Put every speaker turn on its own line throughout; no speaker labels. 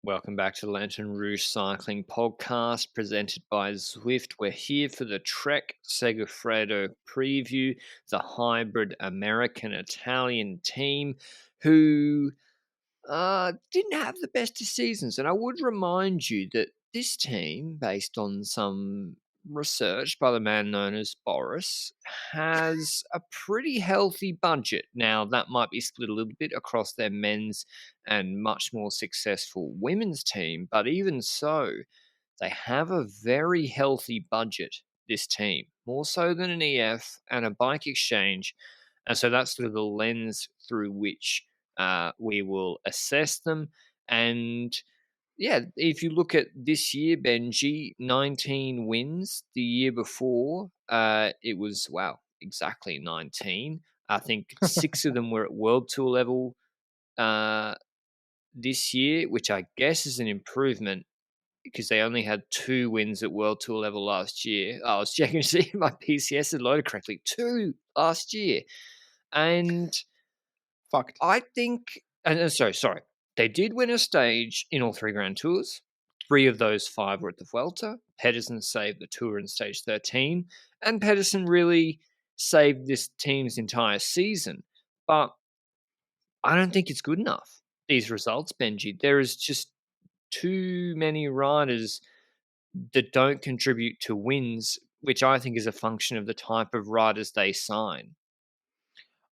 Welcome back to the Lanterne Rouge Cycling Podcast presented by Zwift. We're here for the Trek-Segafredo preview, the hybrid American-Italian team who didn't have the best of seasons. And I would remind you that this team, based on some research by the man known as Boris, has a pretty healthy budget. Now, that might be split a little bit across their men's and much more successful women's team, but even so, they have a very healthy budget, this team, more so than an EF and a bike exchange. And so that's through the lens through which we will assess them. And yeah, if you look at this year, Benji, 19 wins. The year before, it was, exactly 19. I think 6 of them were at World Tour level this year, which I guess is an improvement because they only had 2 wins at World Tour level last year. I was checking to see if my PCS had loaded correctly. 2 last year. And
Fucked.
I think, sorry, they did win a stage in all 3 Grand Tours. 3 of those 5 were at the Vuelta. Pedersen saved the Tour in stage 13, and Pedersen really saved this team's entire season. But I don't think it's good enough, these results, Benji. There is just too many riders that don't contribute to wins, which I think is a function of the type of riders they sign.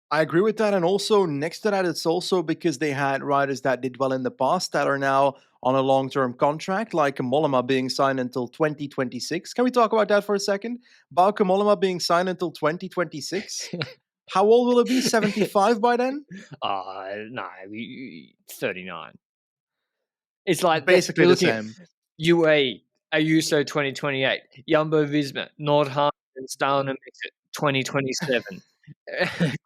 I agree with that. And also, next to that, it's also because they had riders that did well in the past that are now on a long term contract, like Mollema being signed until 2026. Can we talk about that for a second? Bauke Mollema being signed until 2026. How old will it be? 75 by then?
No, 39. It's like
Basically
you're
the
looking
same.
at UAE, Ayuso 2028, Jumbo Visma, Nordheim and Stalin and Mixit 2027.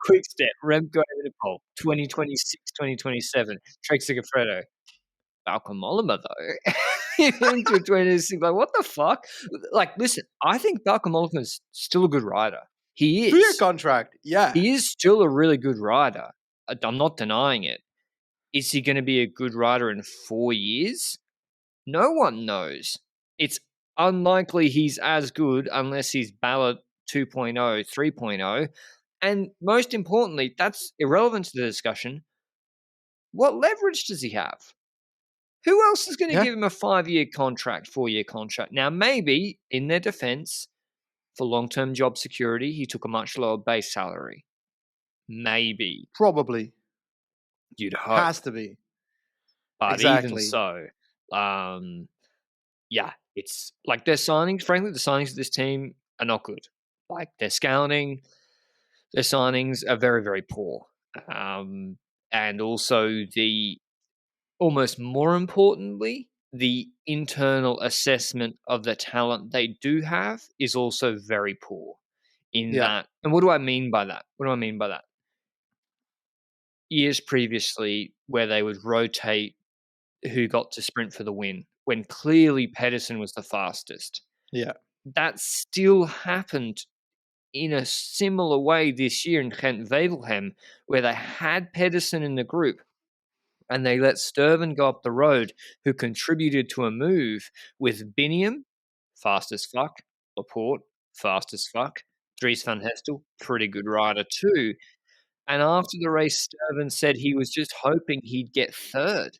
Quick Step, Remco Evenepoel 2026, 2027. Trek-Segafredo. Bauke Mollema though. Into 26. Like, what the fuck? Like, listen, I think Bauke Mollema is still a good rider. He is.
2-year contract. Yeah.
He is still a really good rider. I'm not denying it. Is he going to be a good rider in 4 years? No one knows. It's unlikely he's as good unless he's Ballot 2.0, 3.0. And most importantly, that's irrelevant to the discussion. What leverage does he have? Who else is going to give him a 5-year contract, 4-year contract? Now, maybe in their defense, for long-term job security, he took a much lower base salary. Maybe.
Probably.
You'd hope.
Has to be.
But
Exactly.
even so, it's like their signings, frankly, the signings of this team are not good. Like their scouting, their signings are very, very poor. And also almost more importantly, the internal assessment of the talent they do have is also very poor in that. And what do I mean by that? Years previously where they would rotate who got to sprint for the win when clearly Pedersen was the fastest.
Yeah.
That still happened in a similar way this year in Gent-Wevelgem, where they had Pedersen in the group and they let Sturven go up the road, who contributed to a move with Biniam, fast as fuck, Laporte, fast as fuck, Dries van Hestel, pretty good rider too. And after the race, Sturven said he was just hoping he'd get third.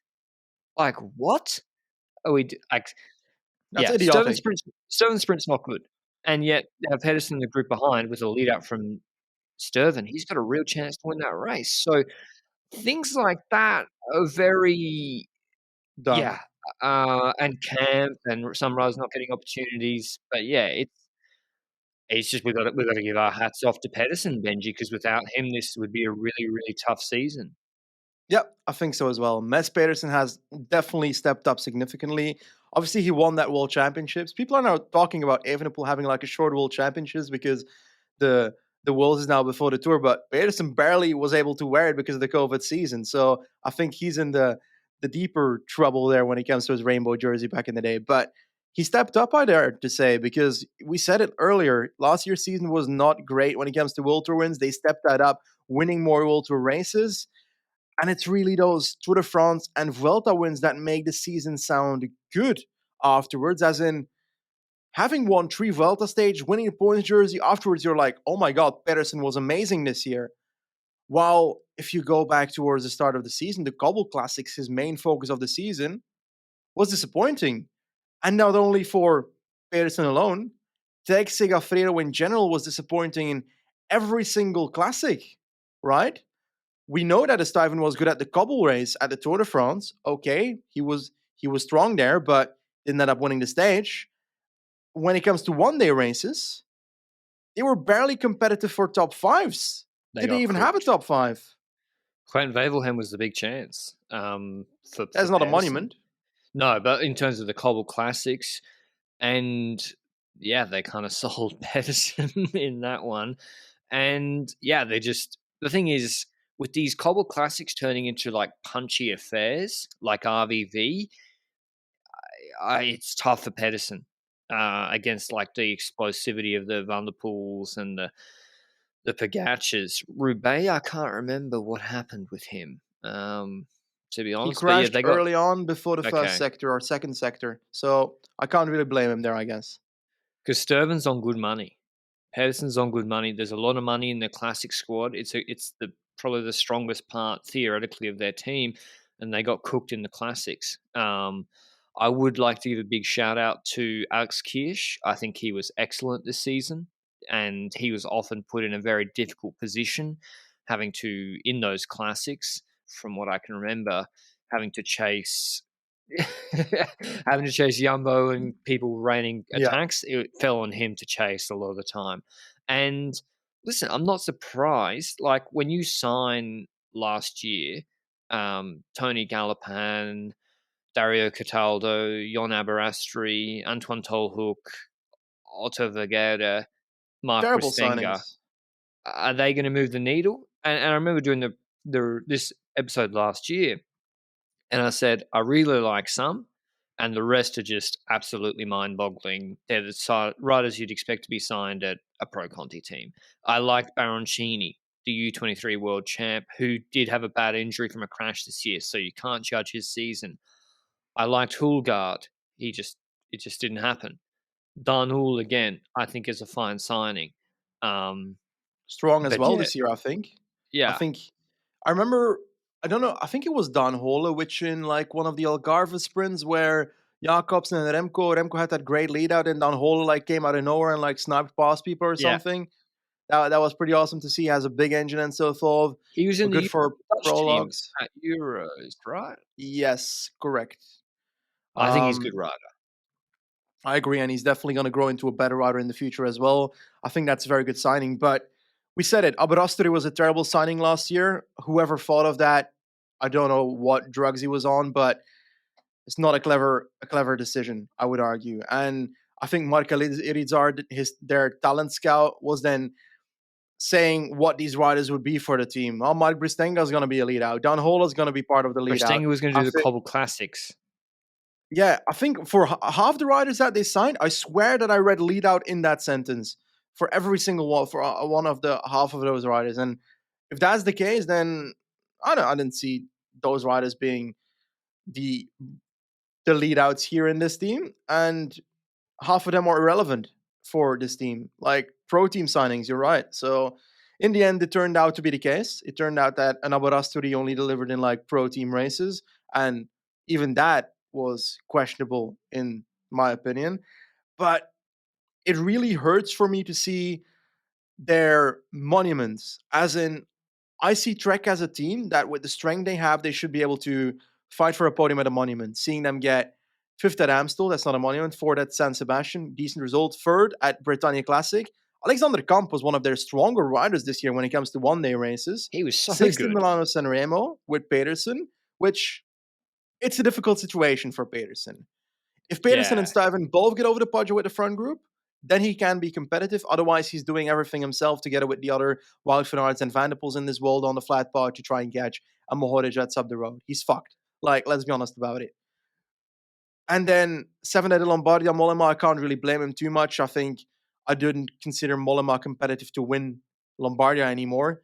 Like, what?
That's idiotic.
Sturven sprint's not good. And yet, Pedersen in the group behind with a lead up from Sturven, he's got a real chance to win that race. So things like that are very
Dumb.
and camp and some riders not getting opportunities. But yeah, it's just we've got to give our hats off to Pedersen, Benji, because without him, this would be a really, really tough season.
Yep, I think so as well. Mats Pedersen has definitely stepped up significantly. Obviously, he won that World Championships. People are now talking about Evenepoel having like a short World Championships because the World is now before the Tour, but Pedersen barely was able to wear it because of the COVID season. So I think he's in the deeper trouble there when it comes to his rainbow jersey back in the day. But he stepped up, I dare to say, because we said it earlier. Last year's season was not great when it comes to World Tour wins. They stepped that up, winning more World Tour races. And it's really those Tour de France and Vuelta wins that make the season sound good afterwards, as in having won 3 Vuelta stage, winning a points jersey, afterwards you're like, oh my god, Pedersen was amazing this year. While if you go back towards the start of the season, the Cobble Classics, his main focus of the season, was disappointing. And not only for Pedersen alone, Trek-Segafredo in general was disappointing in every single classic, right? We know that Stuyven was good at the cobble race at the Tour de France. Okay, he was strong there, but didn't end up winning the stage. When it comes to one-day races, they were barely competitive for top fives.
They
Didn't
got
even have a
cooked.
top five.
Quentin Wevelgem was the big chance for
That's not a
Pedersen.
monument.
No, but in terms of the Cobble Classics, and yeah, they kind of sold Pedersen in that one. And yeah, the thing is, with these Cobble Classics turning into like punchy affairs like RVV, it's tough for Pedersen against like the explosivity of the Vanderpools and the Pogacars. Roubaix, I can't remember what happened with him. To be
He
honest, but yeah,
crashed
they got
early on before the first
okay.
sector or second sector. So I can't really blame him there, I guess.
Because Sturven's on good money. Pedersen's on good money. There's a lot of money in the classic squad. It's the probably the strongest part theoretically of their team, and they got cooked in the classics. I would like to give a big shout out to Alex Kirsch. I think he was excellent this season, and he was often put in a very difficult position, having to in those classics. From what I can remember, having to chase having to chase Jumbo and people raining
Yeah,
attacks, it fell on him to chase a lot of the time. And listen, I'm not surprised. Like when you sign last year, Tony Gallopin, Dario Cataldo, Jon Aberasturi, Antoine Tolhoek, Otto Vergara, Mark
terrible
Bristenga,
signings.
are they going to move the needle? And I remember doing this episode last year, and I said, I really like some, and the rest are just absolutely mind boggling. They're the riders you'd expect to be signed at a Pro Conti team. I liked Baroncini, the U23 world champ, who did have a bad injury from a crash this year, so you can't judge his season. I liked Hulgaard. It just didn't happen. Darnell, again, I think is a fine signing. Um,
Strong as
but
well
yeah,
this year, I think. I
yeah,
think I remember I don't know, I think it was Don Holle, which in like one of the Algarve sprints where Jacobsen and Remco had that great lead out and Don Holle like came out of nowhere and like sniped past people or
yeah.
something. That was pretty awesome to see. He has a big engine and so forth.
He was
We're
in
good
the
for
Dutch team
prologues.
at Euros, right?
Yes, correct.
I think he's a good
Um,
rider.
I agree, and he's definitely going to grow into a better rider in the future as well. I think that's a very good signing. But we said it, Aberasturi was a terrible signing last year. Whoever thought of that, I don't know what drugs he was on, but it's not a clever decision, I would argue. And I think Mark Irizard, their talent scout, was then saying what these riders would be for the team. Oh, Mark Bristenga is going to be a lead out. Don Hola is going to be part of the lead out.
Verstappen was going to
I
do the
think,
Cobble Classics.
yeah, I think for half the riders that they signed, I swear that I read lead out in that sentence for every single one for one of the half of those riders. And if that's the case, then I didn't see those riders being the the lead outs here in this team, and half of them are irrelevant for this team. Like pro team signings, you're right. So in the end, it turned out to be the case. It turned out that an Aberasturi only delivered in like pro team races, and even that was questionable in my opinion. But it really hurts for me to see their monuments, as in I see Trek as a team that, with the strength they have, they should be able to fight for a podium at a monument. Seeing them get fifth at Amstel, that's not a monument. Fourth at San Sebastian, decent result. Third at Britannia Classic. Alexander Kamp was one of their stronger riders this year when it comes to one-day races.
He was so
Sixth in
good.
Milano San Remo with Pedersen, which it's a difficult situation for Pedersen. If Pedersen and
Yeah,
Stuyven both get over the Poggio with the front group, then he can be competitive. Otherwise, he's doing everything himself together with the other Wout van Aerts and Van der Poels in this world on the flat part to try and catch a Mohoric that's up the road. He's fucked. Like, let's be honest about it. And then 7 at Lombardia, Mollema, I can't really blame him too much. I think I didn't consider Mollema competitive to win Lombardia anymore.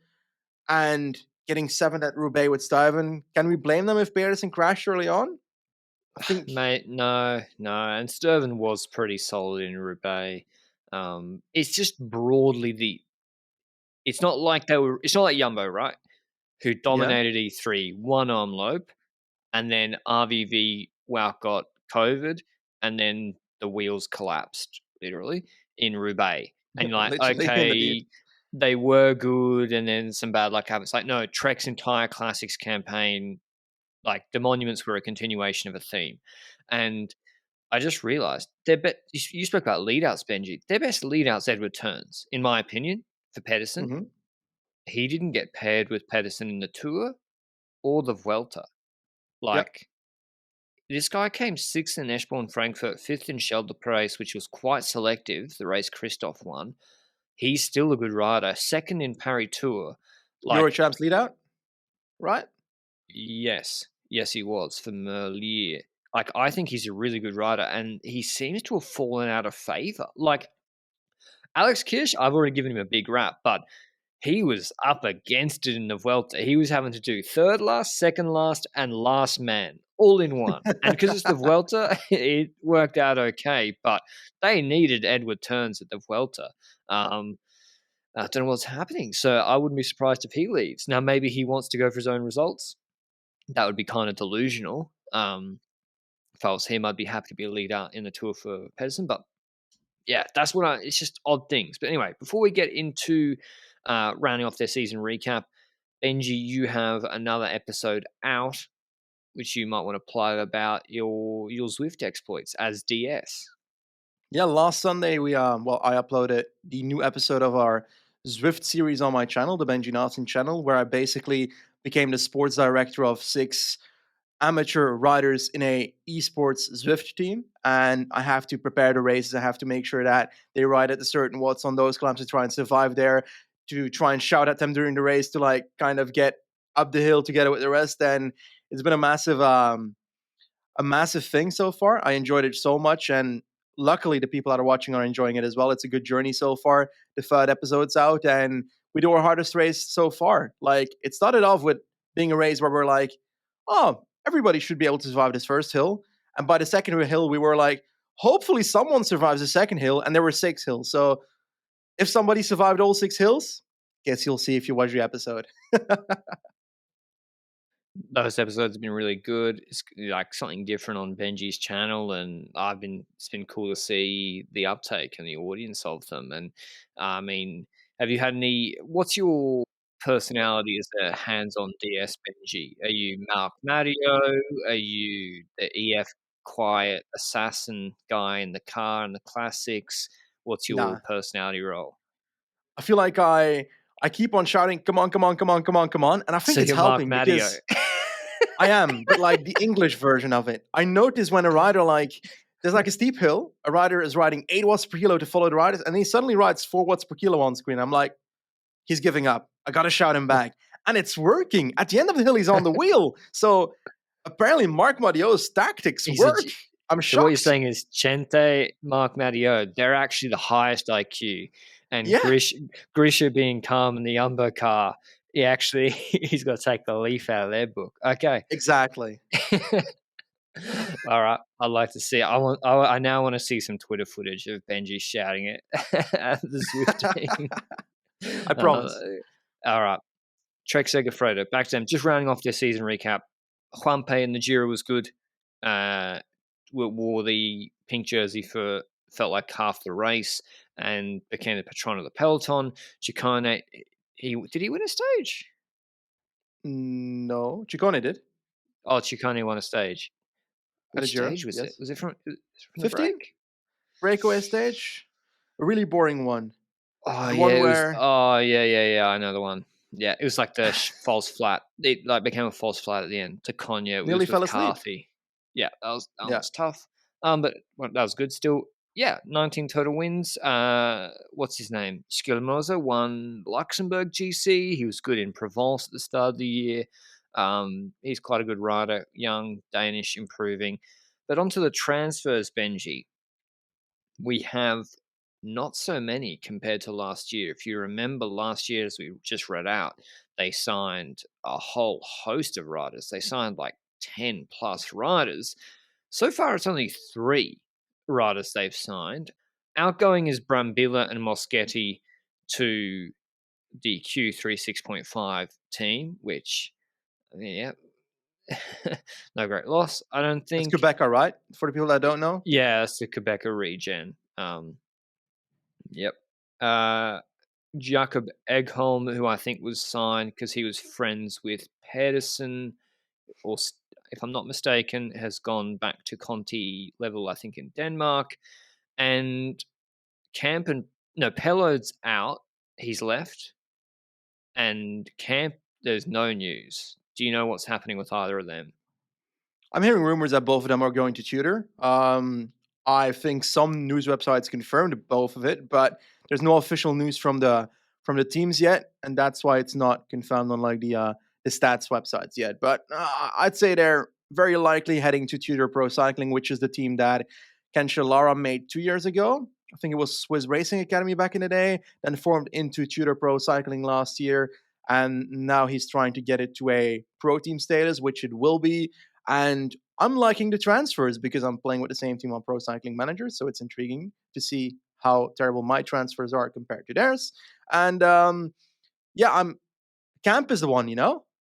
And getting seventh at Roubaix with Stuyven. Can we blame them if Pedersen crashed early on? I think,
Mate, no. And Sturven was pretty solid in Roubaix. It's just broadly it's not like it's not like Jumbo, right? Who
yeah,
dominated E3, won Omloop, and then RVV got COVID, and then the wheels collapsed, literally, in Roubaix. And you're like,
literally indeed.
okay, they were good, and then some bad luck happened. It's like, no, Trek's entire Classics campaign, like the monuments were a continuation of a theme. And I just realized you spoke about leadouts, Benji. Their best leadouts Edward Turns, in my opinion, for Pedersen.
Hmm.
He didn't get paired with Pedersen in the Tour or the Vuelta.
Yep.
Like, this guy came sixth in Eschborn Frankfurt, fifth in Shell de Praise, which was quite selective, the race Christoph won. He's still a good rider. Second in Paris Tour.
Euro
Like,
champs lead out, right?
yes, he was for Merlier. Like, I think he's a really good rider, and he seems to have fallen out of favor. Like, Alex Kirsch, I've already given him a big rap, but he was up against it in the Vuelta. He was having to do third last, second last, and last man all in one. And because it's the Vuelta, it worked out okay. But they needed Edward Turns at the Vuelta. I don't know what's happening. So I wouldn't be surprised if he leaves. Now, maybe he wants to go for his own results. That would be kind of delusional. If I was him, I'd be happy to be a leader in the Tour for Pedersen. But yeah, that's what it's just odd things. But anyway, before we get into rounding off their season recap, Benji, you have another episode out, which you might want to plug about your Zwift exploits as DS.
Yeah, last Sunday I uploaded the new episode of our Zwift series on my channel, the Benji Naesen channel, where I basically became the sports director of 6 amateur riders in a esports Zwift team, and I have to prepare the races. I have to make sure that they ride at the certain watts on those climbs to try and survive there, to try and shout at them during the race to like kind of get up the hill together with the rest. And it's been a massive thing so far. I enjoyed it so much, and luckily the people that are watching are enjoying it as well. It's a good journey so far. The third episode's out, and we do our hardest race so far. Like, it started off with being a race where we're like, oh, everybody should be able to survive this first hill. And by the second hill, we were like, hopefully someone survives the second hill. And there were 6 hills. So if somebody survived all 6 hills, guess you'll see if you watch the episode.
Those episodes have been really good. It's like something different on Benji's channel, and it's been cool to see the uptake and the audience of them. And I mean, have you had what's your personality as a hands-on DS, Benji? Are you Mark Mario? Are you the EF quiet assassin guy in the car and the classics? What's your
Nah,
personality role?
I feel like I keep on shouting, come on, come on, come on, come on, come on. And I think
So
it's
you're Mark
helping
Mario.
because I am, but like the English version of it. I notice when a rider, like, there's like a steep hill, a rider is riding 8 watts per kilo to follow the riders, and he suddenly rides 4 watts per kilo on screen. I'm like, he's giving up. I gotta shout him back. And it's working. At the end of the hill, he's on the wheel. So apparently Mark Madio's tactics
He's a
work. I'm
So what you're
shocked.
saying is Chente, Mark Matteo, they're actually the highest IQ. And
Yeah,
Grisha being calm in the Umber car, he's got to take the leaf out of their book. Okay.
exactly.
All right. I'd like to see it. I now want to see some Twitter footage of Benji shouting it at the Zwift team.
I
Uh,
promise.
all right. Trek-Segafredo, back to them. Just rounding off their season recap. Juanpe in the Giro was good. Wore the pink jersey for felt like half the race and became the patron of the peloton. Chicane, did he win a stage?
No, Ciccone did
Oh, Chicane won a stage.
at a
Which
Giro.
stage was it?
Yes,
Was it from the
15
break?
breakaway stage. A really boring one.
Oh
The
yeah,
one
it was.
where
Oh yeah. I know the one. Yeah, it was like the false flat. It like became a false flat at the end to Konya. It
nearly
was with
fell asleep.
Carthy. Yeah, that one
Yeah.
was tough. But that was good. Still, yeah, 19 total wins. What's his name? Skilmoza won Luxembourg GC. He was good in Provence at the start of the year. He's quite a good rider, young, Danish, improving. But onto the transfers, Benji. We have not so many compared to last year. If you remember last year, as we just read out, they signed a whole host of riders. They signed like 10 plus riders. So far, it's only 3 riders they've signed. Outgoing is Brambilla and Moschetti to the Q3 6.5 team, which, yeah, no great loss, I don't
That's
think.
Quebecer, right? For the people that don't know.
Yeah, it's the Quebecer regen. Yep. Uh, Jakob Egholm, who I think was signed because he was friends with Pedersen, or if I'm not mistaken, has gone back to Conti level, I think, in Denmark. And Camp and no, Pello's out. He's left. And Camp, there's no news. Do you know what's happening with either of them?
I'm hearing rumors that both of them are going to tutor. I think some news websites confirmed both of it, but there's no official news from the teams yet, and that's why it's not confirmed on like the stats websites yet. But I'd say they're very likely heading to Tutor Pro Cycling, which is the team that Ken Shalara made 2 years ago. I think it was Swiss Racing Academy back in the day, then formed into Tutor Pro Cycling last year, and now he's trying to get it to a pro team status, which it will be. And I'm liking the transfers because I'm playing with the same team on Pro Cycling Manager, so it's intriguing to see how terrible my transfers are compared to theirs. And yeah, I'm Camp is the one,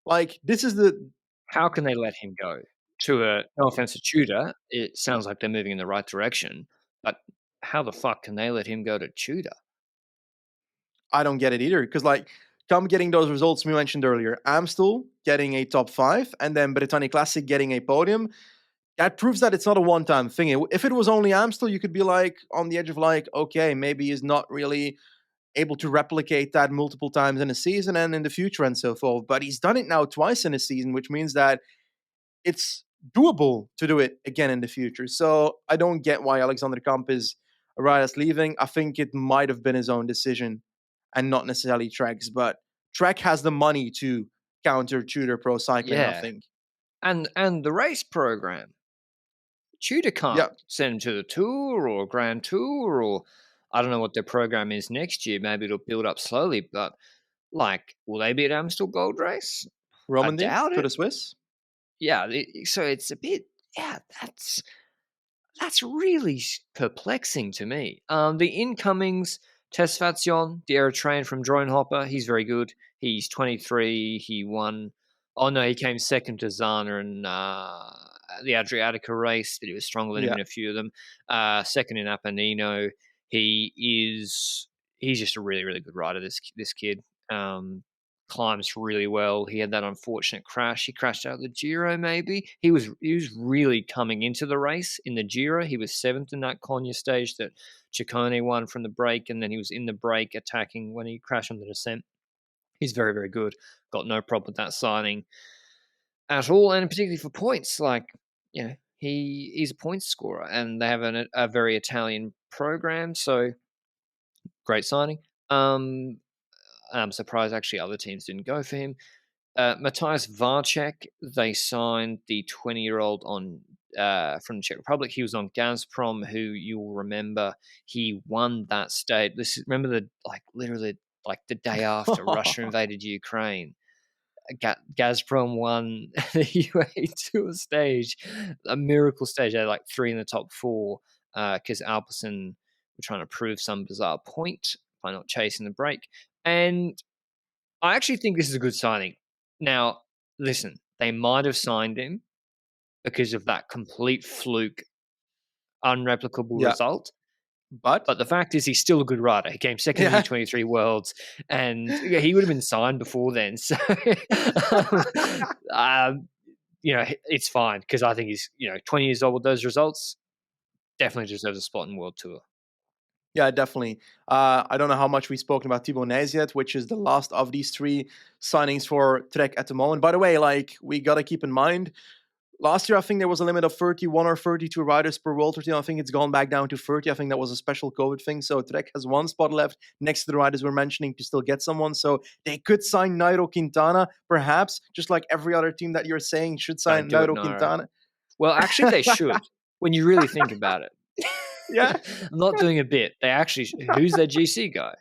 like this is the
How can they let him go? No offense to Tudor, it sounds like they're moving in the right direction, but how the fuck can they let him go to Tudor?
I don't get it either because like come getting those results we mentioned earlier, Amstel getting a top 5, and then Britannia Classic getting a podium. That proves that it's not a one-time thing. If it was only Amstel, you could be like on the edge of like, okay, maybe he's not really able to replicate that multiple times in a season and in the future and so forth. But he's done it now twice in a season, which means that it's doable to do it again in the future. So I don't get why Alexander Kamp is leaving. I think it might have been his own decision and not necessarily Trek's. But Trek has the money to counter Tudor Pro Cycling, I
Yeah,
think.
and the race program. Tudor
Yeah.
can't send him to the Tour or Grand Tour, or I don't know what their program is next year. Maybe it'll build up slowly, but like, will they be at Amstel Gold Race? I
Romandy
doubt
to
it.
the Swiss.
Yeah, so it's a bit, yeah, that's really perplexing to me. The incomings, Tesfatsion, the Eritrean from Dronehopper, he's very good. He's 23. He won. Oh no, he came second to Zana in the Adriatica race, but he was stronger than him
Yeah.
in a few of them. Second in Apennino. He's just a really, really good rider. This kid. Climbs really well. He had that unfortunate crash. He crashed out the Giro, maybe. He was really coming into the race in the Giro. He was 7th in that Konya stage that Ciccone won from the break, and then he was in the break attacking when he crashed on the descent. He's very, very good. Got no problem with that signing at all, and particularly for points. Like, he's a points scorer, and they have a very Italian program, so great signing. I'm surprised actually other teams didn't go for him. Matthias Varcek, they signed the 20-year-old on from the Czech Republic. He was on Gazprom, who you'll remember he won that state. Remember literally the day after Russia invaded Ukraine. Gazprom won the UAE Tour stage, a miracle stage. They had like 3 in the top 4 because Alpecin were trying to prove some bizarre point by not chasing the break. And I actually think this is a good signing. Now, listen, they might have signed him because of that complete fluke, unreplicable
Yeah.
result.
But
But the fact is, he's still a good rider. He came second in
yeah.
the 23 Worlds, and he would have been signed before then. So, it's fine because I think he's 20 years old with those results. Definitely deserves a spot in World Tour.
Yeah, definitely. I don't know how much we've spoken about Thibaut Nys yet, which is the last of these 3 signings for Trek at the moment. By the way, like we got to keep in mind, last year I think there was a limit of 31 or 32 riders per World Tour team. I think it's gone back down to 30. I think that was a special COVID thing. So Trek has 1 spot left next to the riders we're mentioning to still get someone. So they could sign Nairo Quintana, perhaps, just like every other team that you're saying should sign
Don't do it,
Nairo
Nairo.
Quintana.
Well, actually, they should when you really think about it.
Yeah.
I'm not doing a bit. They actually, who's their GC guy?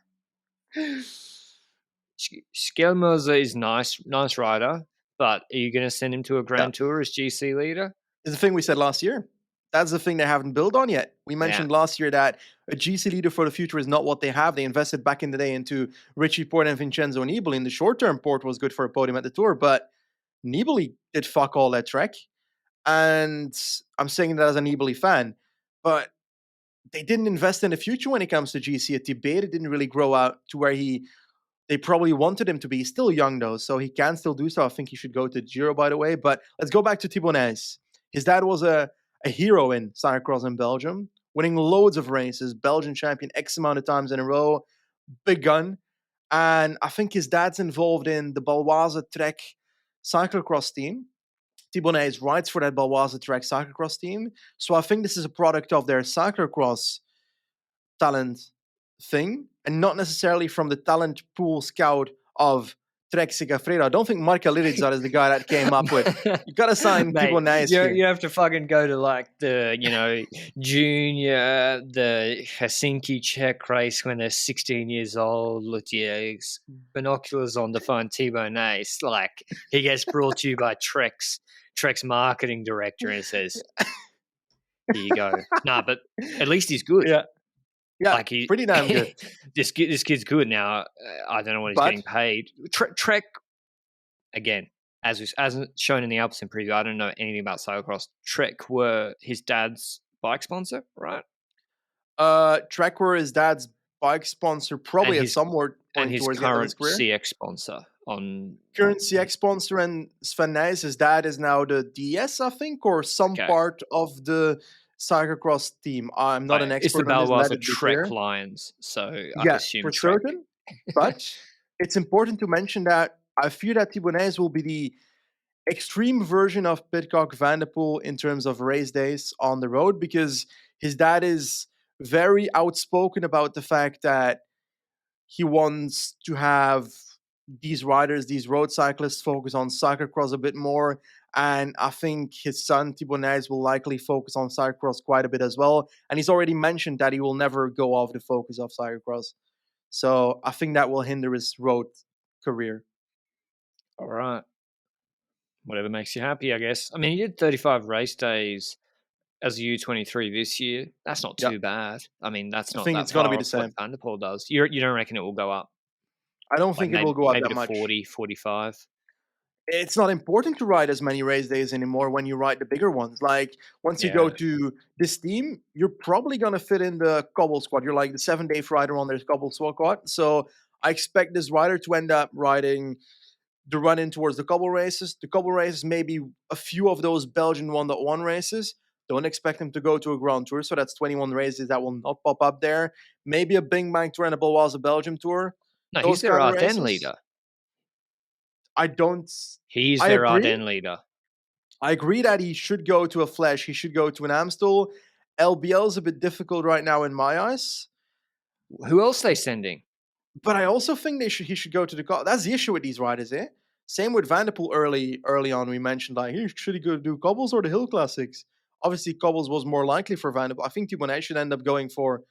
Skelmoza is nice rider, but are you going to send him to a
Yeah.
Grand Tour as GC leader?
It's the thing we said last year. That's the thing they haven't built on yet. We mentioned last year that a GC leader for the future is not what they have. They invested back in the day into Richie Port and Vincenzo Nibali. In the short term, Port was good for a podium at the Tour, but Nibali did fuck all that Trek. And I'm saying that as a Nibali fan, but they didn't invest in the future when it comes to GC. At Tibet, it didn't really grow out to where they probably wanted him to be. He's still young though, so he can still do so. I think he should go to Giro, by the way. But let's go back to Thibaut Nys. His dad was a hero in cyclocross in Belgium, winning loads of races, Belgian champion X amount of times in a row, big gun. And I think his dad's involved in the Baloise Trek cyclocross team. Thibaut Nys rides for that Baloise Trek cyclocross team. So I think this is a product of their cyclocross talent thing, and not necessarily from the talent pool scout of Trek-Segafredo. I don't think Marka Lirizar is the guy that came up with, you got to sign Thibaut Nys here.
You have to fucking go to like the, junior, the Helsinki Czech race when they're 16 years old, look binoculars on to find Thibaut Nys. Like, he gets brought to you by Trek's marketing director and says, here you go. Nah, but at least he's good.
Yeah. Yeah,
like
pretty damn good.
This kid's good now. I don't know what he's getting paid. Trek, again, as shown in the Alpecin preview, I don't know anything about cyclocross. Trek were his dad's bike sponsor, right?
Trek were his dad's bike sponsor, probably at some point
and his
towards
current
the end of his career.
CX sponsor on
current CX sponsor, and Sven Nys, his dad is now the DS, I think, or some part of the cyclocross team. I'm not an expert.
It's the Baloise Trek Lions, so I assume
for
Trek.
certain. But it's important to mention that I fear that Thibaut Nys will be the extreme version of Pidcock Van der Poel in terms of race days on the road, because his dad is very outspoken about the fact that he wants to have these riders, these road cyclists, focus on cyclocross a bit more. And I think his son, Thibaut Nys, will likely focus on cyclocross quite a bit as well. And he's already mentioned that he will never go off the focus of cyclocross. So I think that will hinder his road career.
All right. Whatever makes you happy, I guess. I mean, he did 35 race days as a U23 this year. That's not too bad. I mean, that's not
I think
that
it's going to be the same.
What Van der Poel does. You don't reckon it will go up?
I don't think it will go up that
much.
Maybe
40, 45.
It's not important to ride as many race days anymore when you ride the bigger ones. Like, once you go to this team, you're probably going to fit in the cobble squad. You're like the 7-day rider on their cobble squad. So I expect this rider to end up riding the run-in towards the cobble races. The cobble races, maybe a few of those Belgian 1.1 races. Don't expect him to go to a Grand Tour. So that's 21 races that will not pop up there. Maybe a Bing Bang Tour and a Baloise Belgium Tour.
No, he's their Ardennes leader. He's their Ardennes leader.
I agree that he should go to a Flesh. He should go to an Amstel. LBL is a bit difficult right now in my eyes.
Who else are they sending?
But I also think he should go to the... That's the issue with these riders, eh? Same with Van der Poel early on. We mentioned, like, should he go do cobbles or the Hill Classics? Obviously, cobbles was more likely for Van der Poel. I think Thibaut Nys should end up going for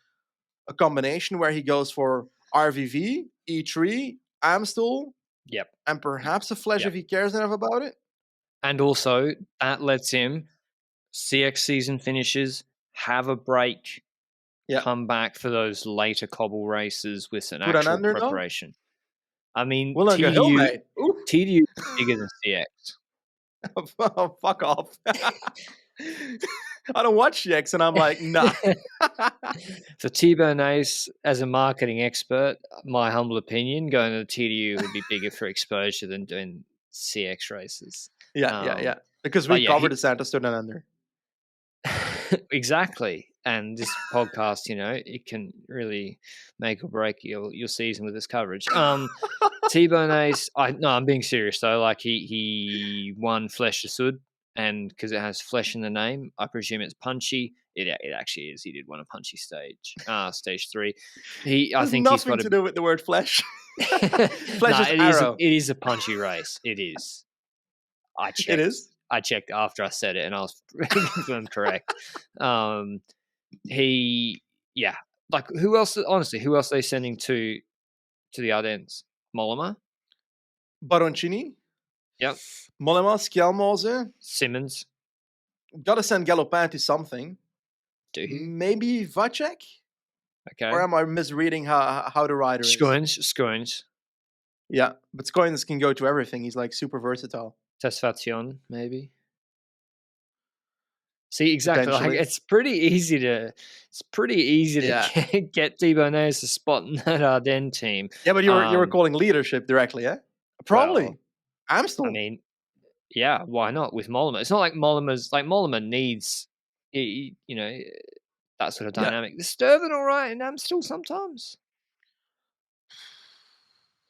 a combination where he goes for RVV, E3, Amstel, and perhaps a Flesh if he cares enough about it.
And also, that lets him, CX season finishes, have a break, come back for those later cobble races with an actual preparation. I mean, TDU is bigger than CX.
Oh, fuck off. I don't watch CX, and I'm like, nah.
For Thibaut Nys, as a marketing expert, my humble opinion, going to the TDU would be bigger for exposure than doing CX races.
Yeah. Because we covered the Santos Down Under.
Exactly. And this podcast, it can really make or break your season with this coverage. Thibaut Nys, I'm being serious though. Like he won Flesh de Sud, and because it has flesh in the name, I presume it's punchy. It actually is. He did win a punchy stage 3. I think he's got
nothing to do with the word flesh.
Flesh is arrow. It is a punchy race. It is. I checked.
It is.
I checked after I said it, and I was confirmed correct. Yeah. Like who else? Honestly, who else are they sending to the Ardennes? Mollema.
Baroncini,
Yep.
Mollema, Skjelmose.
Simmons.
Gotta send Galopin to something.
Do you?
Maybe Vacek? Or
Okay.
am I misreading how the rider is?
Scoins.
Yeah, but Scoins can go to everything. He's like super versatile.
Tesfation, maybe. See, exactly. Like
Potentially.
it's pretty easy to
Yeah.
get Thibaut Neves a spot in that Ardennes team.
Yeah, but you were calling leadership directly, yeah?
Well,
Probably.
I
Amstel.
mean, yeah, why not with Mollema? It's not like Mollema needs, you know, that sort of
Yeah.
dynamic. The Sturban all right in Amstel sometimes.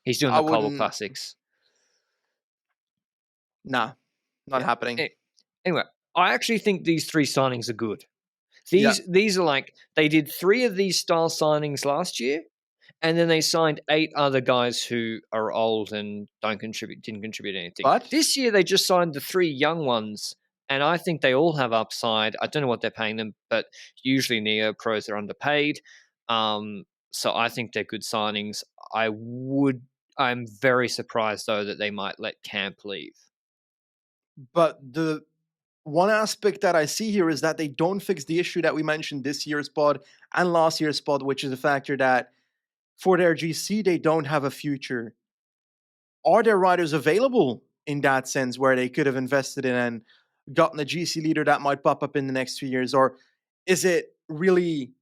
He's doing
I
the Cobble
wouldn't.
Classics.
Nah, not
Yeah.
happening.
Anyway, I actually think these 3 signings are good.
Yeah.
These are like they did 3 of these style signings last year, and then they signed 8 other guys who are old and didn't contribute anything.
But
This year they just signed the 3 young ones, and I think they all have upside. I don't know what they're paying them, but usually neo pros are underpaid. So I think they're good signings. I'm very surprised though that they might let Camp leave.
the one aspect that I see here is that they don't fix the issue that we mentioned this year's pod and last year's pod, which is the factor that for their GC they don't have a future. Are there riders available in that sense where they could have invested in and gotten a GC leader that might pop up in the next few years? Or is it really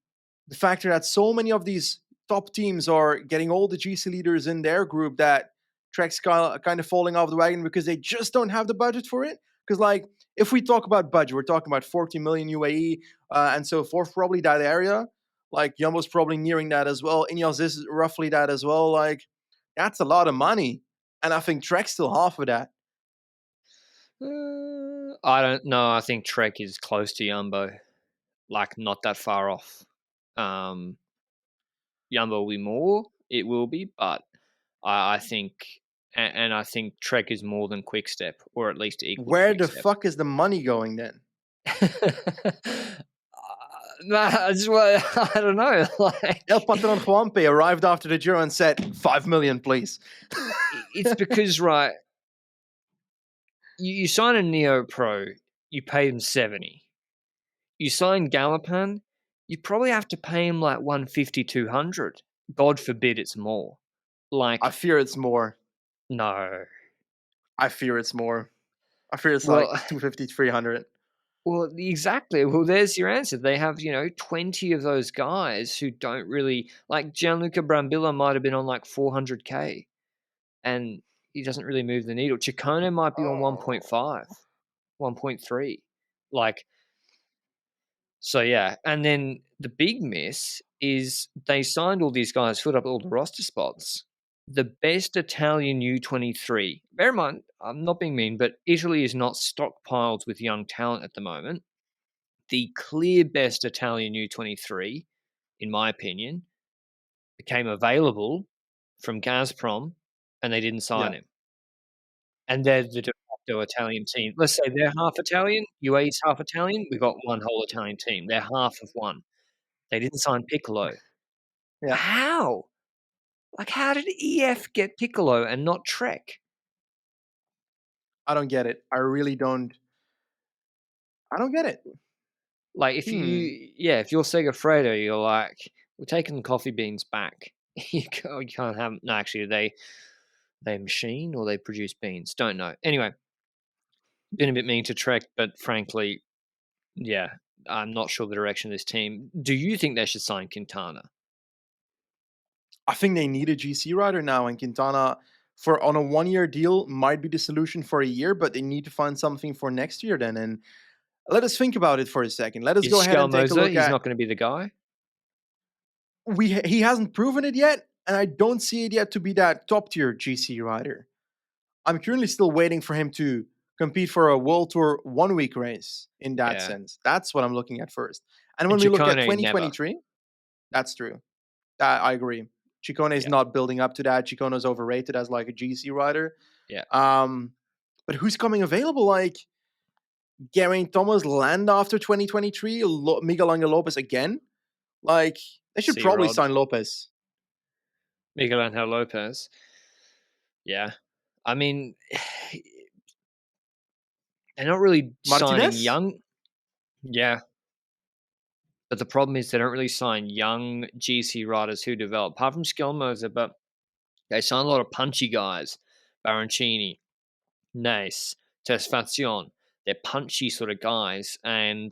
the factor that so many of these top teams are getting all the GC leaders in their group that Trek's kind of falling off the wagon because they just don't have the budget for it? Because, like, if we talk about budget, we're talking about 40 million UAE and so forth, probably that area. Like, Jumbo's probably nearing that as well. Ineos is roughly that as well. Like, that's a lot of money. And I think Trek's still half of that.
I don't know. I think Trek is close to Jumbo, like not that far off. Jumbo will be more. It will be, but I think, and I think Trek is more than Quickstep, or at least equal to
Where the
Quickstep.
fuck is the money going then?
I don't know. Like,
El Patron Juanpe arrived after the Giro and said, 5 million, please.
it's because, right, you sign a Neo Pro, you pay them 70. You sign Gallipan, you probably have to pay him like 150, 200. God forbid it's more. Like,
I fear it's more.
no.
I fear it's more. I fear it's
Well,
like 250, 300.
well, exactly. Well, there's your answer. They have, 20 of those guys who don't really like Gianluca Brambilla might have been on like 400K and he doesn't really move the needle. Ciccone might be on 1.5, 1.3. Like, so yeah. And then the big miss is they signed all these guys, filled up all the roster spots. The best Italian U23. Bear in mind, I'm not being mean, but Italy is not stockpiled with young talent at the moment. The clear best Italian U23, in my opinion, became available from Gazprom and they didn't sign
Yeah.
him. And they're the de facto Italian team. Let's say they're half Italian, UAE's half Italian, we've got one whole Italian team. They're half of one. They didn't sign Piccolo.
Yeah.
How? Like, how did EF get Piccolo and not Trek?
I don't get it. I really don't. I don't get it.
Like, if you're Segafredo, you're like, we're taking the coffee beans back. You can't have. No, actually, they machine or they produce beans. Don't know. Anyway, been a bit mean to Trek, but frankly, yeah, I'm not sure the direction of this team. Do you think they should sign Quintana?
I think they need a GC rider now, and Quintana on a 1-year deal might be the solution for a year, but they need to find something for next year then. And let us think about it for a second. Let us
Is
go ahead and take a
Scalmoza?
look
He's
at
not going to be the guy.
he hasn't proven it yet, and I don't see it yet to be that top tier GC rider. I'm currently still waiting for him to compete for a World Tour 1-week race in that
Yeah,
sense. That's what I'm looking at first. And when
and
we look at
Ciccone never.
2023, that's true. I agree. Ciccone is
Yeah,
not building up to that. Ciccone is overrated as like a GC rider.
yeah.
But who's coming available? Like Geraint Thomas land after 2023, Miguel Angel Lopez again. Like, they should probably
C-Rod,
sign Lopez.
Miguel Angel Lopez. Yeah. I mean, they're not really signing
Martinez?
young. Yeah. But the problem is they don't really sign young GC riders who develop, apart from Skellmoser, but they sign a lot of punchy guys. Baroncini, Nace, Tesfacion. They're punchy sort of guys. And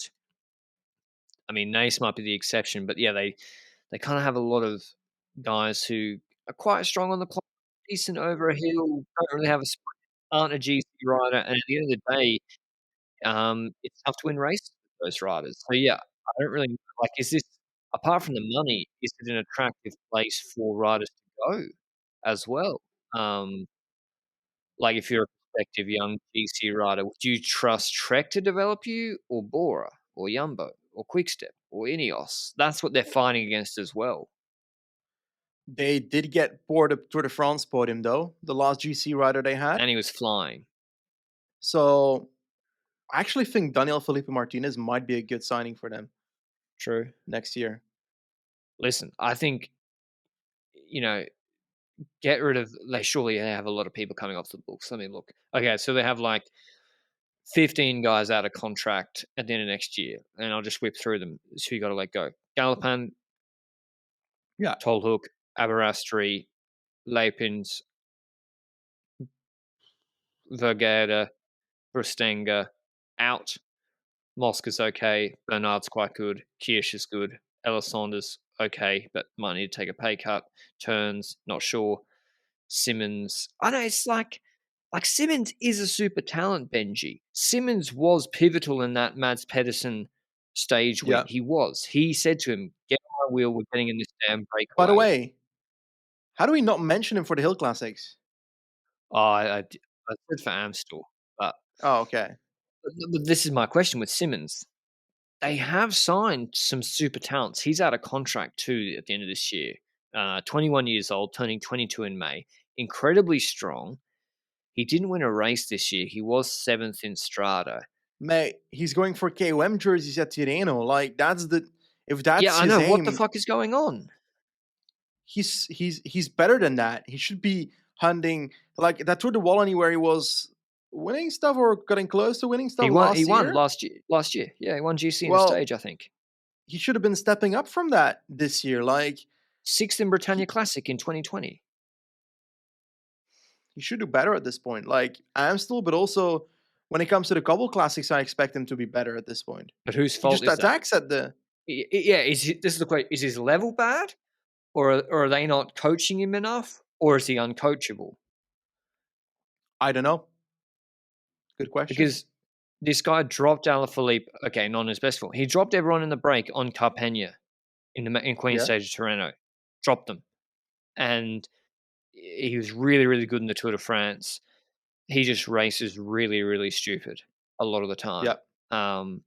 I mean, Nace might be the exception, but yeah, they kind of have a lot of guys who are quite strong on the clock, decent over a hill, don't really have a sprint, aren't a GC rider, and at the end of the day, it's tough to win races with those riders. So yeah, I don't really like. Is this apart from the money? Is it an attractive place for riders to go as well? Um, like if you're a prospective young GC rider, would you trust Trek to develop you, or Bora, or Jumbo, or Quickstep, or Ineos? That's what they're fighting against as well.
They did get Tour de France podium, though, the last GC rider they had.
And he was flying.
So I actually think Daniel Felipe Martinez might be a good signing for them
True.
next year.
Listen, I think get rid of. They surely have a lot of people coming off the books. Let me look. Okay, so they have like 15 guys out of contract at the end of next year, and I'll just whip through them. So you got to let go. Galopan,
Yeah.
Tolhook, Aberasturi, Lapins, Vergada, Brustenga, out. Mosca's okay. Bernard's quite good. Kirsch is good. Elisonder's okay, but might need to take a pay cut. Turns, not sure. Simmons. I know it's like Simmons is a super talent, Benji. Simmons was pivotal in that Mads Pedersen stage win.
Yeah.
He was. He said to him, "Get on my wheel. We're getting in this damn
By the
breakaway."
way, how do we not mention him for the Hill Classics?
Oh, I said for Amstel, but,
Oh, okay.
but this is my question with Simmons. They have signed some super talents. He's out of contract too at the end of this year. 21 years old, turning 22 in May. Incredibly strong. He didn't win a race this year. He was 7th in Strada.
Mate, he's going for KOM jerseys at Tirreno. Like, if
Yeah,
that's
I
his
know. What the
aim,
fuck is going on?
he's better than that. He should be hunting like that Tour de Wallonie where he was winning stuff or getting close to winning
He
stuff
won. He
last
won
year.
last year. Last year, yeah, he won GC in the
Well,
stage. I think
he should have been stepping up from that this year. Like
6th in Britannia
he,
Classic in 2020.
he should do better at this point. Like Amstel, but also when it comes to the Cobble Classics, I expect him to be better at this point.
But whose
He
fault
just
is that?
attacks at the.
Yeah, this is the question: is his level bad, or are they not coaching him enough, or is he uncoachable?
I don't know. Good question.
Because this guy dropped Alaphilippe. Okay, not in his best form. He dropped everyone in the break on Carpegna in Queen
Yeah.
Stage of Tirreno. Dropped them, and he was really, really good in the Tour de France. He just races really, really stupid a lot of the time.
Yeah.
Um,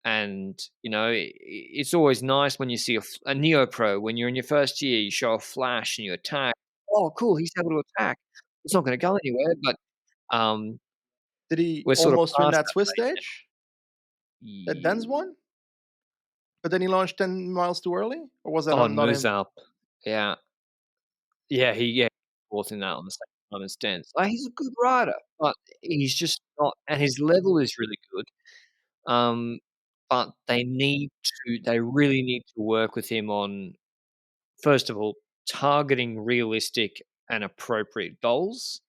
and it's always nice when you see a neo pro when you're in your first year. You show a flash and you attack. Oh, cool! He's able to attack. It's not going to go anywhere, but um,
Did he
we're sort of
almost win
past
that
that
Swiss
phase
stage? That Dens
now.
one? But then he launched 10 miles too early? Or was that
On
not him?
Muzalp, yeah, yeah, fourth in that on the second time as Dents. Like, he's a good rider, but he's just not, and his level is really good. Um, but they really need to work with him on, first of all, targeting realistic and appropriate goals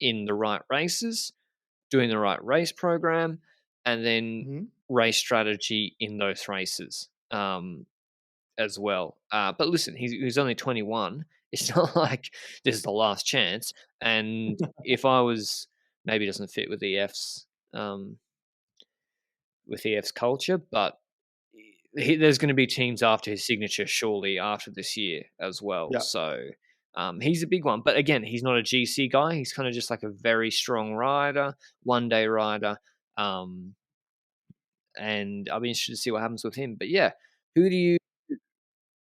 in the right races, doing the right race program, and then
Mhm.
race strategy in those races as well. But listen, he's only 21. It's not like this is the last chance. And if I was, maybe it doesn't fit um, with EF's culture, but there's going to be teams after his signature, surely after this year as well.
Yeah.
So he's a big one. But again, he's not a GC guy. He's kind of just like a very strong rider, 1 day rider. And I'll be interested to see what happens with him. But yeah, who do you?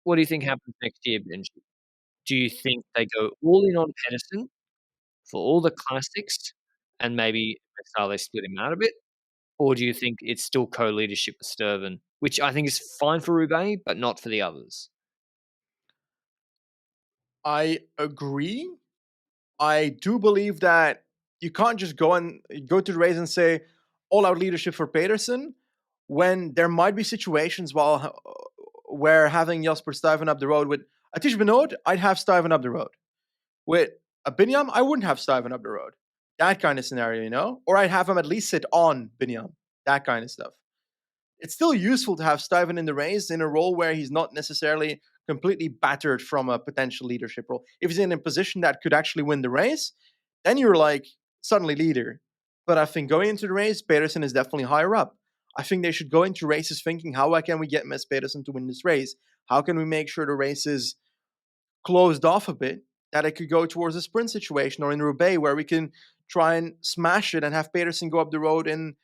What do you think happens next year, Benji? Do you think they go all in on Pedersen for all the classics, and maybe they split him out a bit? Or do you think it's still co-leadership with Sturven, which I think is fine for Roubaix, but not for the others?
I agree. I do believe that you can't just go to the race and say all out leadership for Peterson when there might be situations where having Jasper Stuyven up the road with Atish Benoit, I'd have Stuyven up the road. With a Binyam, I wouldn't have Stuyven up the road. That kind of scenario, you know? Or I'd have him at least sit on Binyam. That kind of stuff. It's still useful to have Stuyven in the race in a role where he's not necessarily completely battered from a potential leadership role. If he's in a position that could actually win the race, then you're like suddenly leader. But I think going into the race, Pedersen is definitely higher up. I think they should go into races thinking, how can we get Mess Pedersen to win this race? How can we make sure the race is closed off a bit, that it could go towards a sprint situation, or in Roubaix where we can try and smash it and have Pedersen go up the road in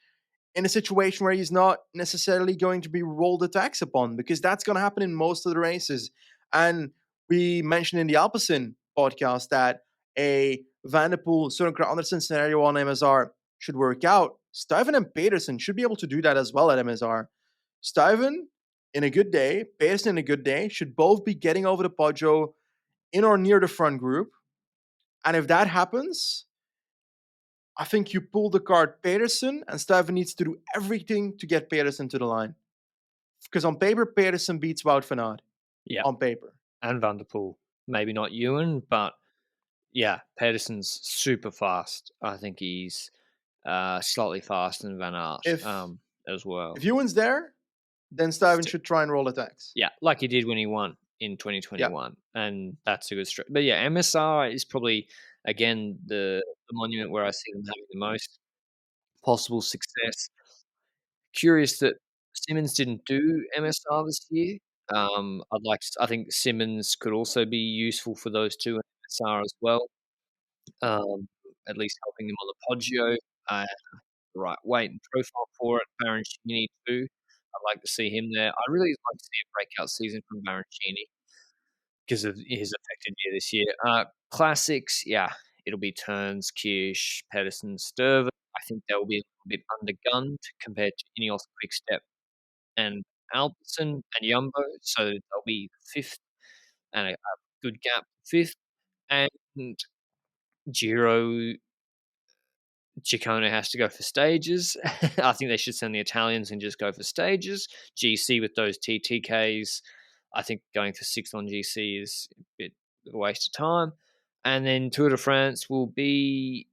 a situation where he's not necessarily going to be rolled attacks upon, because that's going to happen in most of the races. And we mentioned in the Alpecin podcast that a Van der Poel, Søren Andersen scenario on MSR should work out. Stuyven and Pedersen should be able to do that as well at MSR. Stuyven in a good day, Pedersen in a good day, should both be getting over the Poggio in or near the front group. And if that happens, I think you pull the card Pedersen, and Stuyven needs to do everything to get Pedersen to the line. Because on paper, Pedersen beats Wout van Aert.
Yeah,
On paper.
and Van der Poel. Maybe not Ewan, but yeah, Pedersen's super fast. I think he's slightly faster than Van Aert
If
as well.
if Ewan's there, then Stuyven should try and roll attacks.
Yeah, like he did when he won in 2021. And that's a good stretch. But yeah, MSR is probably, again, the monument where I see them having the most possible success. Curious that Simmons didn't do MSR this year. I think Simmons could also be useful for those two in MSR as well. At least helping them on the Poggio, the right weight and profile for it. Baroncini too. I'd like to see him there. I really like to see a breakout season from Baroncini because of his affected year this year. Classics, yeah, it'll be Turns, Kirsch, Pedersen, Sturven. I think they'll be a little bit undergunned compared to Ineos, Quickstep, and Alpecin and Jumbo, so they'll be fifth and a good gap fifth. And Giro, Ciccone has to go for stages. I think they should send the Italians and just go for stages. GC with those TTKs, I think going for sixth on GC is a bit of a waste of time. And then Tour de France will be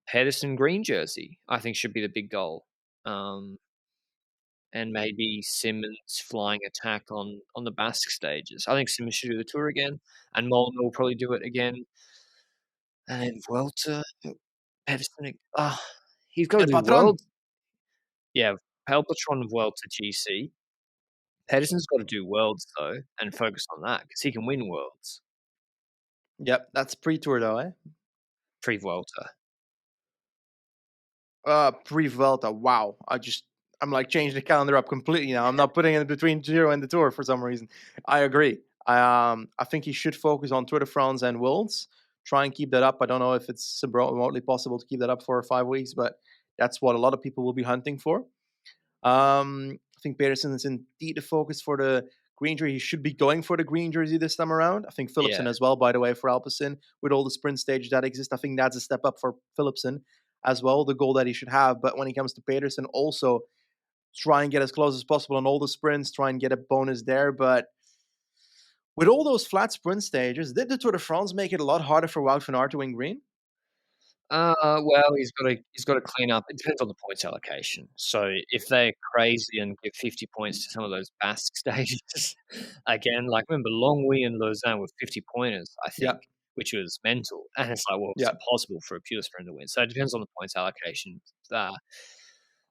Pedersen green jersey, I think should be the big goal. And maybe Simmons flying attack on the Basque stages. I think Simmons should do the Tour again, and Molnar will probably do it again. And then Vuelta, Pedersen. He's got to
El
do
Patron.
Worlds. Yeah, Pelpatron Vuelta GC. Pedersen's got to do Worlds though, and focus on that because he can win Worlds
Yep, that's pre-tour though, eh?
pre-Vuelta.
Pre-Vuelta. Wow. I'm like changing the calendar up completely now. I'm not putting it between Giro and the Tour for some reason. I agree. I think he should focus on Tour de France and Worlds. Try and keep that up. I don't know if it's remotely possible to keep that up for 5 weeks, but that's what a lot of people will be hunting for. I think Pedersen is indeed the focus for the green jersey. He should be going for the green jersey this time around. I think Philipsen
Yeah.
as well, by the way, for Alpecin, with all the sprint stages that exist. I think that's a step up for Philipsen as well, the goal that he should have. But when it comes to Pedersen, also try and get as close as possible on all the sprints, try and get a bonus there. But with all those flat sprint stages, did the Tour de France make it a lot harder for Wout van Aert to win green?
Well, he's got to clean up. It depends on the points allocation. So if they're crazy and give 50 points to some of those Basque stages, again, like remember Longwy and Lausanne with 50 pointers, I
Yeah.
think, which was mental. And it's like, well, it's
Yeah.
impossible for a pure sprinter to win. So it depends on the points allocation.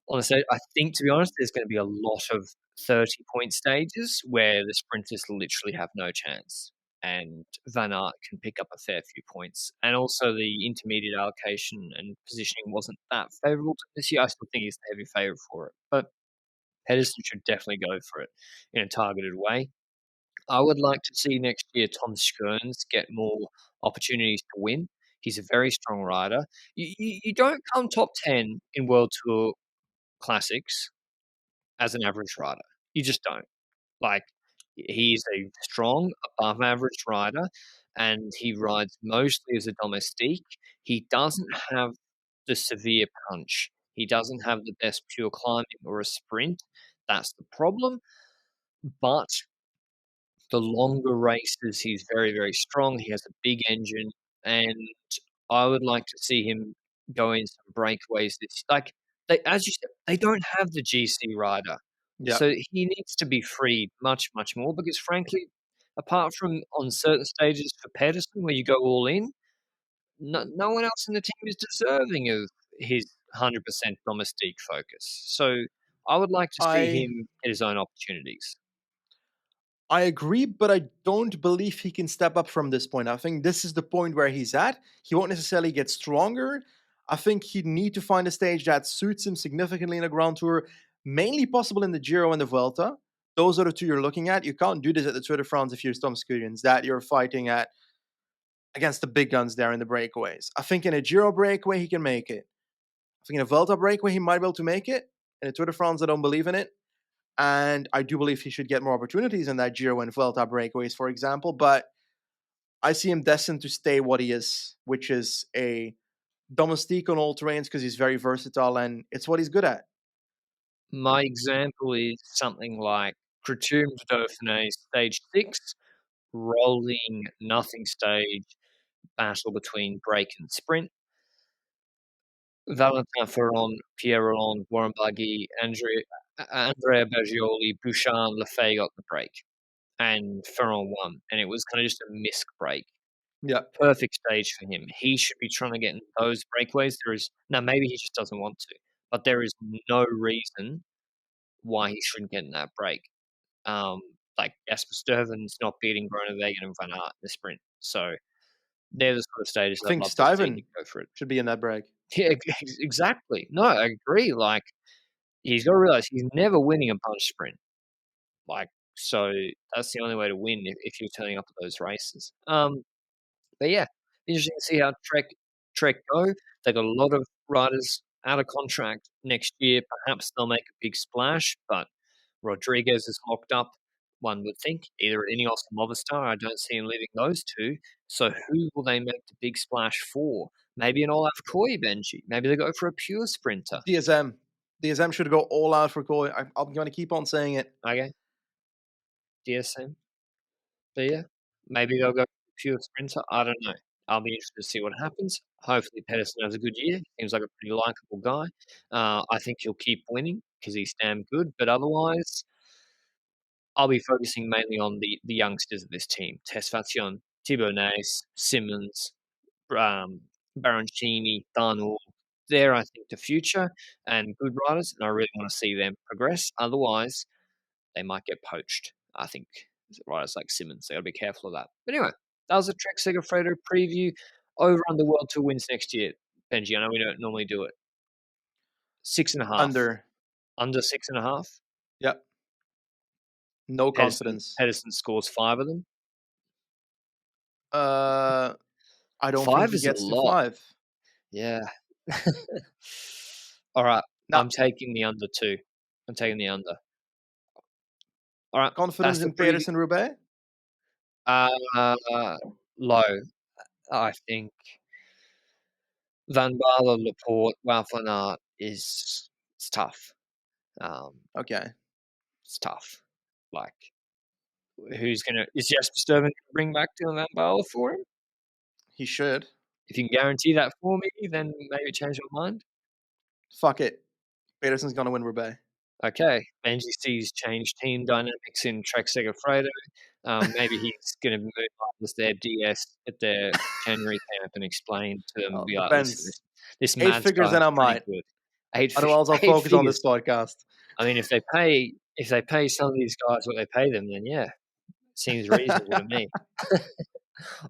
Honestly, I think, to be honest, there's going to be a lot of 30-point stages where the sprinters literally have no chance. And Van Aert can pick up a fair few points. And also the intermediate allocation and positioning wasn't that favourable to this year. I still think he's the heavy favourite for it. But Pedersen should definitely go for it in a targeted way. I would like to see next year Tom Skirns get more opportunities to win. He's a very strong rider. You don't come top 10 in World Tour classics as an average rider. You just don't. Like, he's a strong, above average rider, and he rides mostly as a domestique. He doesn't have the severe punch. He doesn't have the best pure climbing or a sprint. That's the problem. But the longer races, he's very, very strong. He has a big engine, and I would like to see him go in some breakaways. It's like they, as you said, they don't have the GC rider,
Yeah.
so he needs to be freed much, much more. Because frankly, apart from on certain stages for Pedersen where you go all in, no one else in the team is deserving of his 100% domestique focus. So I would like to see
I
him get his own opportunities.
I agree, but I don't believe he can step up from this point. I think this is the point where he's at. He won't necessarily get stronger. I think he'd need to find a stage that suits him significantly in a Grand Tour, mainly possible in the Giro and the Vuelta. Those are the two you're looking at. You can't do this at the Tour de France if you're Tom Scudians, that you're fighting at against the big guns there in the breakaways. I think in a Giro breakaway, he can make it. I think in a Vuelta breakaway, he might be able to make it. In a Tour de France, I don't believe in it. And I do believe he should get more opportunities in that Giro and Vuelta breakaways, for example. But I see him destined to stay what he is, which is a domestique on all terrains because he's very versatile and it's what he's good at.
My example is something like Cretum's Dauphiné Stage 6, rolling nothing stage, battle between break and sprint. Valentin Ferron, Pierre Rolland, Warren Barguil, Andrea Baggioli, Bouchard, Lefay got the break, and Ferron won, and it was kind of just a misc break.
Yeah.
Perfect stage for him. He should be trying to get in those breakaways. Now maybe he just doesn't want to, but there is no reason why he shouldn't get in that break. Like Jasper Stuyven's not beating Groenewegen and Van Aert in the sprint. So they're the sort of stages
I
I'd
think
love to see him
Stuyven
go for it.
should be in that break.
Yeah, exactly. No, I agree. Like, he's got to realize he's never winning a bunch sprint. Like, so that's the only way to win if you're turning up at those races. But yeah, interesting to see how Trek go. They got a lot of riders out of contract next year. Perhaps they'll make a big splash, but Rodriguez is locked up, one would think, either at Ineos or Movistar. I don't see him leaving those two. So who will they make the big splash for? Maybe an Olaf Koy, Benji. Maybe they go for a pure sprinter.
DSM. DSM should go all out for Coy. I'm going to keep on saying it.
Okay, DSM. But yeah, maybe they'll go pure sprinter. I don't know. I'll be interested to see what happens. Hopefully, Pedersen has a good year. Seems like a pretty likable guy. I think he'll keep winning because he's damn good. But otherwise, I'll be focusing mainly on the youngsters of this team: Tesfation, Thibaut Naes, Simmons, Baroncini, Darnell. They're, I think, the future and good riders, and I really want to see them progress. Otherwise, they might get poached. I think riders like Simmons, they got to be careful of that. But anyway, that was a Trek-Segafredo preview. Over under World Tour wins next year. Benji, I know we don't normally do it. 6.5.
Under.
Under 6.5.
Yep. No
Pedersen,
confidence.
Pedersen scores 5 of them.
I don't think
5
he
is a
gets to
lot.
5.
Yeah. All right.
Now,
I'm taking the under 2. I'm taking the under. All right.
confidence
That's the
in
preview.
Pedersen Roubaix?
Low. I think Van Baarle, Laporte, Wout van Aert it's tough.
Okay.
It's tough. Like, is Jasper Stuyven going to bring back Dylan Van Baarle for him?
He should.
If you can guarantee that for me, then maybe change my mind.
Fuck it. Pedersen's going to win Roubaix.
Okay. Benji sees changed team dynamics in Trek-Segafredo. Maybe he's going to move up as their DS at their January camp and explain to them, be like, listen,
Depends.
this
8
Mads
figures
guy
and
is
I
pretty
might.
good.
Otherwise, I'll
8
focus on this
figures.
podcast.
I mean, if they pay some of these guys what they pay them, then yeah, seems reasonable to me.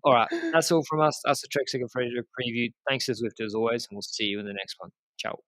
All right, that's all from us. That's the Trek-Segafredo preview. Thanks to Zwift as always, and we'll see you in the next one. Ciao.